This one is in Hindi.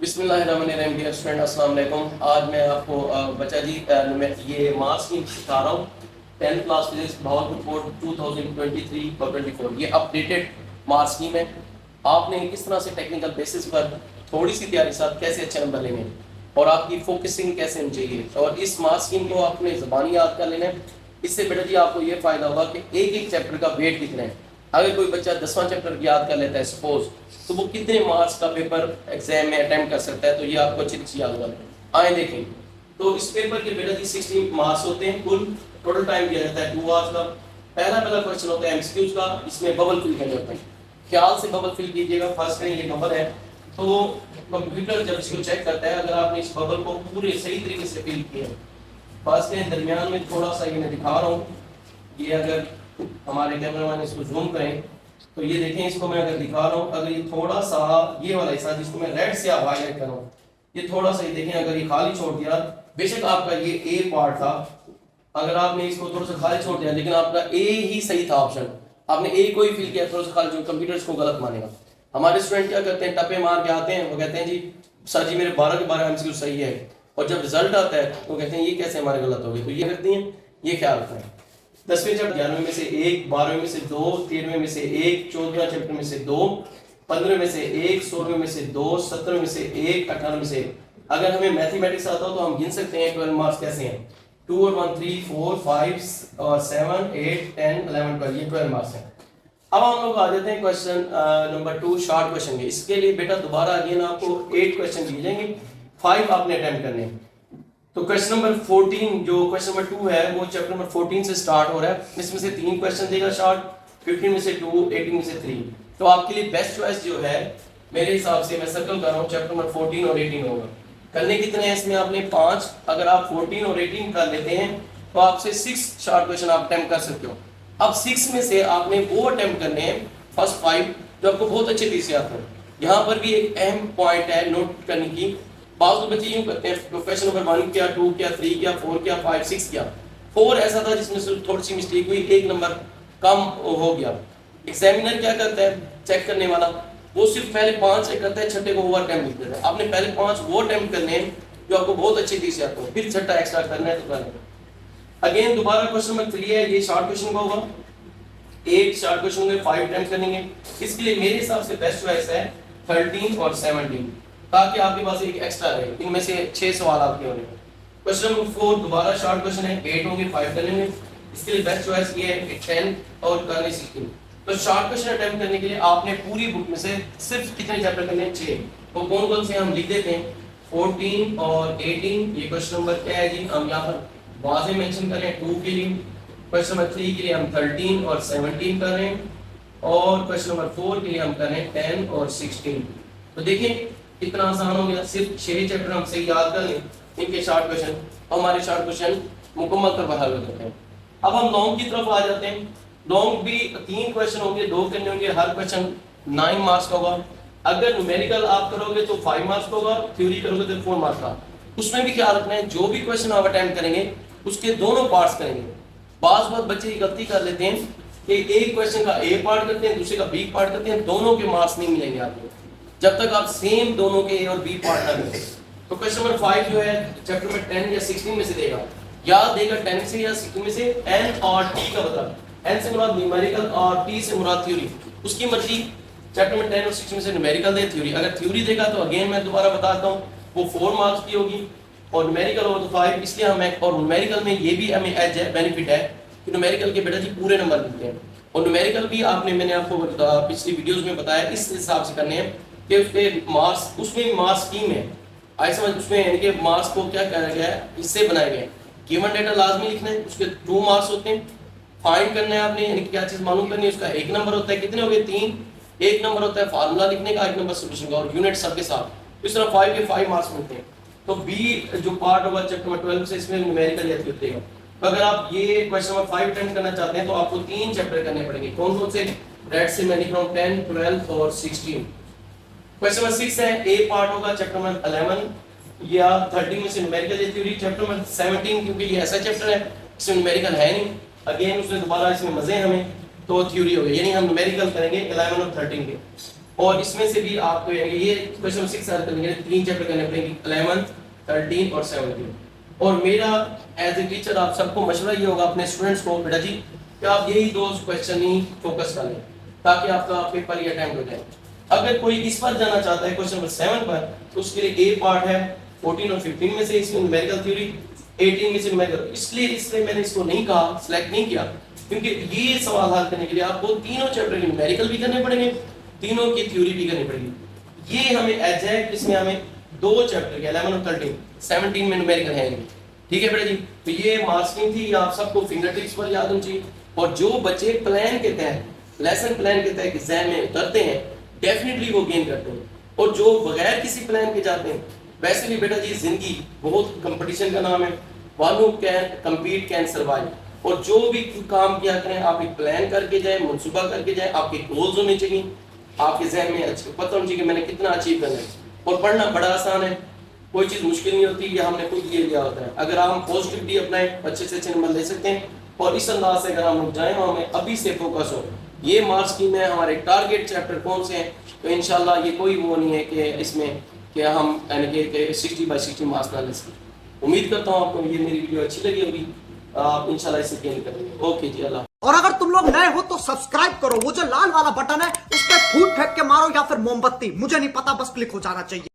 बिस्मिल्लाहिर्रहमानिर्रहीम डियर स्टूडेंट अस्सलाम वालेकुम। आज मैं आपको बच्चा जी ये मार्क्स की सिखा रहा हूँ 10th class physics Bahawalpur board 2023 और 24। ये अपडेटेड मार्क्स स्कीम है। आपने किस तरह से टेक्निकल बेसिस पर थोड़ी सी तैयारी के साथ कैसे अच्छे नंबर लेने हैं और आपकी फोकसिंग कैसे होनी चाहिए, और इस मार्क्स स्कीम को आपने ज़बानी याद कर लेना है। इससे बेटा जी आपको ये फ़ायदा होगा कि एक एक चैप्टर का वेट कितना है। अगर कोई बच्चा 10वां चैप्टर याद कर लेता है सपोज, तो वो कितने मार्क्स का पेपर एग्जाम में अटेम्प्ट कर सकता है, तो ये आपको अच्छी अच्छी याद होगा। आए देखें, तो इस पेपर के बेटा जी 60 मार्क्स होते हैं। कुल टोटल टाइम दिया जाता है 2 आवर्स का। पहला क्वेश्चन होता है एमसीक्यूज का, इसमें बबल फिल करने होते हैं। ख्याल से बबल फिल कीजिएगा। फर्स्ट करें ये बबल है, तो कंप्यूटर जब इसको चेक करता है, अगर आपने इस बबल को पूरे सही तरीके से फिल किया, फर्स्ट के दरमियान में थोड़ा सा ये मैं दिखा रहा हूँ, ये अगर हमारे कैमरामैन इसको जूम करें तो ये देखें, इसको मैं अगर दिखा रहा हूँ, अगर ये थोड़ा सा ये वाला हिस्सा जिसको मैं रेड से हाईलाइट कर रहा हूँ, ये थोड़ा सा ये देखें, अगर ये खाली छोड़ दिया, बेशक आपका ये ए पार्ट था, अगर आपने इसको थोड़ा सा खाली छोड़ दिया, लेकिन आपका ए ही सही था ऑप्शन, आपने ए को ही फिल किया थोड़ा सा खाली, जो कंप्यूटर इसको गलत मानेगा। हमारे स्टूडेंट क्या करते हैं, टप्पे मार के आते हैं, वो कहते हैं जी सर जी मेरे 12 के 12 एमसीक्यू सही है, और जब रिजल्ट आता है तो कहते हैं ये कैसे हमारे गलत हो गए। तो ये करती हैं, ये ख्याल रखना है। 10वें चैप्टर 11वें में से 1, 12वें में से 2, 13वें में से 1, 14वें चैप्टर में से 2, 15वें में से 1, 16वें में से 2, 17वें में से 1, 18वें में से 1। अगर हमें मैथमेटिक्स आता हो तो हम गिन सकते हैं 12 मार्क्स कैसे हैं। 2 और 1 3 4 5 और 7 8 10 11 12, ये 12 मार्क्स हैं। अब हम लोग आ जाते हैं क्वेश्चन नंबर 2 शॉर्ट क्वेश्चन के। इसके लिए बेटा दोबारा अगेन आपको 8 क्वेश्चन दिए जाएंगे, 5 आपने अटेम्प्ट करने हैं। तो क्वेश्चन नंबर 14 जो क्वेश्चन नंबर 2 है वो चैप्टर नंबर 14 से स्टार्ट हो रहा है। इसमें से 3 क्वेश्चन देगा शॉर्ट, 15 में से 2, 18 में से 3। तो आपके लिए बेस्ट चॉइस जो है मेरे हिसाब से, मैं सर्कल कर रहा हूँ, चैप्टर नंबर 14 और 18 होगा। करने कितने हैं इसमें आपने 5। अगर आप 14 और 18 कर लेते हैं तो आपसे 6 शॉर्ट क्वेश्चन आप अटेम्प्ट कर सकते हो। अब 6 में से आपने वो अटेम्प्ट करने हैं फर्स्ट 5 जो आपको बहुत अच्छे तरीके से आते हैं। यहाँ पर भी एक अहम पॉइंट है नोट करने की। बाज़ बच्चे यूं करते हैं, क्वेश्चन नंबर 1 किया, 2 किया, 3 किया, 4 किया, 5 6 किया। 4 ऐसा था जिसमें से थोड़ी सी मिस्टेक हुई, 1 नंबर कम हो गया। एग्जामिनर क्या करता है, चेक करने वाला, वो सिर्फ पहले 5 चेक करता है, छठे को ओवर अटेम्प्ट लिख देता है। आपने पहले 5 वो अटेम्प्ट करने हैं जो आपको बहुत अच्छी तरीके से आते हैं, फिर छठा एक्स्ट्रा करना है तो करना। अगेन दोबारा क्वेश्चन नंबर 3 है, ये शॉर्ट क्वेश्चन का होगा। 8 शॉर्ट क्वेश्चन होंगे, 5 अटेम्प्ट करेंगे। इसके लिए मेरे हिसाब से बेस्ट चॉइस है 13 और 17, ताकि आपके पास एक एक्स्ट्रा रहे। इनमें से 6 सवाल आपके होंगे। क्वेश्चन नंबर 4 दोबारा शॉर्ट क्वेश्चन है, 8 होंगे, 5 करेंगे। इसके लिए बेस्ट चॉइस ये है कि 10 और करने 16। तो शॉर्ट क्वेश्चन अटेम्प्ट करने के लिए आपने पूरी बुक में से सिर्फ कितने चैप्टर करने हैं, 6। तो कौन कौन से हम लिख देते हैं, 14 और 18। ये क्वेश्चन नंबर क्या है जी, हम यहाँ पर वाज़ेह मेंशन करें 2 के लिए। क्वेश्चन नंबर 3 के लिए हम 13 और 17 कर रहे हैं, और क्वेश्चन नंबर 4 के लिए हम कर रहे हैं 10 और 16। तो देखिए कितना आसान हो गया, सिर्फ 6 चैप्टर हम सही याद कर लें इनके शॉर्ट क्वेश्चन, हमारे शॉर्ट क्वेश्चन मुकम्मल तौर पर हल हो जाते हैं। अब हम लॉन्ग की तरफ आ जाते हैं। लॉन्ग भी 3 क्वेश्चन होंगे, 2 करने होंगे, हर क्वेश्चन 9 मार्क्स का होगा। अगर न्यूमेरिकल आप करोगे तो 5 मार्क्स का होगा, थ्योरी करोगे तो 4 मार्क्स का। उसमें भी ख्याल रखना है, जो भी क्वेश्चन आप अटेम्प्ट करेंगे उसके दोनों पार्ट्स करेंगे। बाज़ बहुत बच्चे ये गलती कर लेते हैं कि एक क्वेश्चन का ए पार्ट करते हैं, दूसरे का बी पार्ट करते हैं, दोनों के मार्क्स नहीं मिलेंगे आपको जब तक आप सेम दोनों के ए और बी पार्ट ना करें। तो क्वेश्चन नंबर 5 जो है चैप्टर में 10 या 16 में से देगा, या देगा 10 से या 16 में से एन और टी का मतलब, एन से मुराद न्यूमेरिकल और टी से मुराद थ्योरी। उसकी मर्जी चैप्टर में 10 और 16 में से न्यूमेरिकल दे, थ्योरी। अगर थ्योरी देगा तो अगेन मैं दोबारा बताता हूँ वो 4 मार्क्स की होगी, और न्यूमेरिकल हो तो 5। इसलिए हम और न्यूमेरिकल में ये भी हमें एज है, बेनिफिट है कि न्यूमेरिकल के बेटा जी पूरे नंबर मिलते हैं। और न्यूमेरिकल भी आपने मैंने आपको पिछली वीडियोज में बताया इस हिसाब से करने हैं कि उसके मार्क्स, उसमें मार्क्स स्कीम है, आई समझ, उसमें इनके मार्क्स को क्या कहा गया है, इससे बनाए गए। गिवन डेटा लाजमी लिखना है, उसके 2 मार्क्स होते हैं। फाइंड करना है आपने, यानी क्या चीज़ मालूम करनी है, उसका 1 नंबर होता है। कितने हो गए, 3। 1 नंबर होता है फार्मूला लिखने का, 1 नंबर सोल्यूशन का, और यूनिट सबके साथ। इस तरह 5 के 5 मार्क्स मिलते हैं। तो बी जो पार्ट होगा चैप्टर नंबर 12 से, इसमें न्यूमेरिकल या थ्योरी देगा। तो अगर आप ये क्वेश्चन नंबर 5 अटेम्प्ट करना चाहते हैं तो आपको 3 चैप्टर करने पड़ेंगे। कौन कौन से, रेड से मैं लिख रहा हूँ 10, 12 और 16। क्वेश्चन नंबर 6 है, ए पार्ट होगा चैप्टर नंबर 11 या 13 में से न्यूमेरिकल या थ्योरी। चैप्टर नंबर 17 क्योंकि ये ऐसा चैप्टर है इसमें न्यूमेरिकल है नहीं, अगेन उसमें दोबारा इसमें मजे हमें, तो थ्योरी हो गई, यानी हम न्यूमेरिकल करेंगे 11 और 13 के। और इसमें से भी आपको ये क्वेश्चन 6 करने 3 चैप्टर करने पड़ेंगे, 11, 13 और 17। और मेरा एज ए टीचर आप सबको मशवरा ये होगा अपने स्टूडेंट्स को, बेटा जी कि आप यही 2 क्वेश्चन ही फोकस कर लें ताकि आपका पेपर ही अटेम्प्ट हो जाए। अगर कोई इस पर जाना चाहता है क्वेश्चन नंबर 7 पर, तो उसके लिए ए पार्ट है 14 और 15 में से, इसमें न्यूमेरिकल थ्योरी, 18 में से न्यूमेरिकल। इसलिए मैंने इसको नहीं कहा, सिलेक्ट नहीं किया, क्योंकि ये सवाल हल करने के लिए आपको तीनों चैप्टर के न्यूमेरिकल भी करने पड़ेंगे, तीनों की थ्योरी भी करनी पड़ेगी। ये हमें एग्जैक्ट इसमें हमें 2 चैप्टर के 11 और 13, 17 में न्यूमेरिकल है। ठीक है बेटा जी, तो ये मार्किंग थी, आप सबको फिंगर टिप्स पर याद होनी चाहिए। और जो बच्चे प्लान के तहत, लेसन प्लान के तहत एग्जाम में उतरते हैं, डेफिनेटली वो गेन करते हैं। और जो बगैर किसी प्लान के जाते हैं, वैसे भी बेटा जी जिंदगी बहुत कंपटीशन का नाम है, one who can compete can survive. और जो भी काम किया करें आप एक प्लान करके जाए, मनसूबा करके जाए, आपके गोल्स होने चाहिए, आपके जहन में अच्छे पता होना चाहिए कि मैंने कितना अचीव करना है। और पढ़ना बड़ा आसान है, कोई चीज़ मुश्किल नहीं होती, ये हमने खुद ये लिया होता है। अगर हम पॉजिटिविटी अपनाएं, अच्छे से अच्छे नंबर ले सकते हैं। और इस अंदाज से अगर हम लोग जाएँ, हमें अभी से फोकस हो, ये मार्क्स स्कीम है, हमारे टारगेट चैप्टर कौन से हैं, तो इंशाल्लाह ये कोई वो नहीं है कि इसमें कि हम यानी कि 60/60 मार्क्स ना ले सकें। उम्मीद करता हूँ आपको ये मेरी वीडियो अच्छी लगी होगी, आप इंशाल्लाह इसे गेन करेंगे। ओके जी, अल्लाह। और अगर तुम लोग नए हो तो सब्सक्राइब करो, वो जो लाल वाला बटन है उस पर फूट फेंक के मारो या फिर मोमबत्ती, मुझे नहीं पता, बस क्लिक हो जाना चाहिए।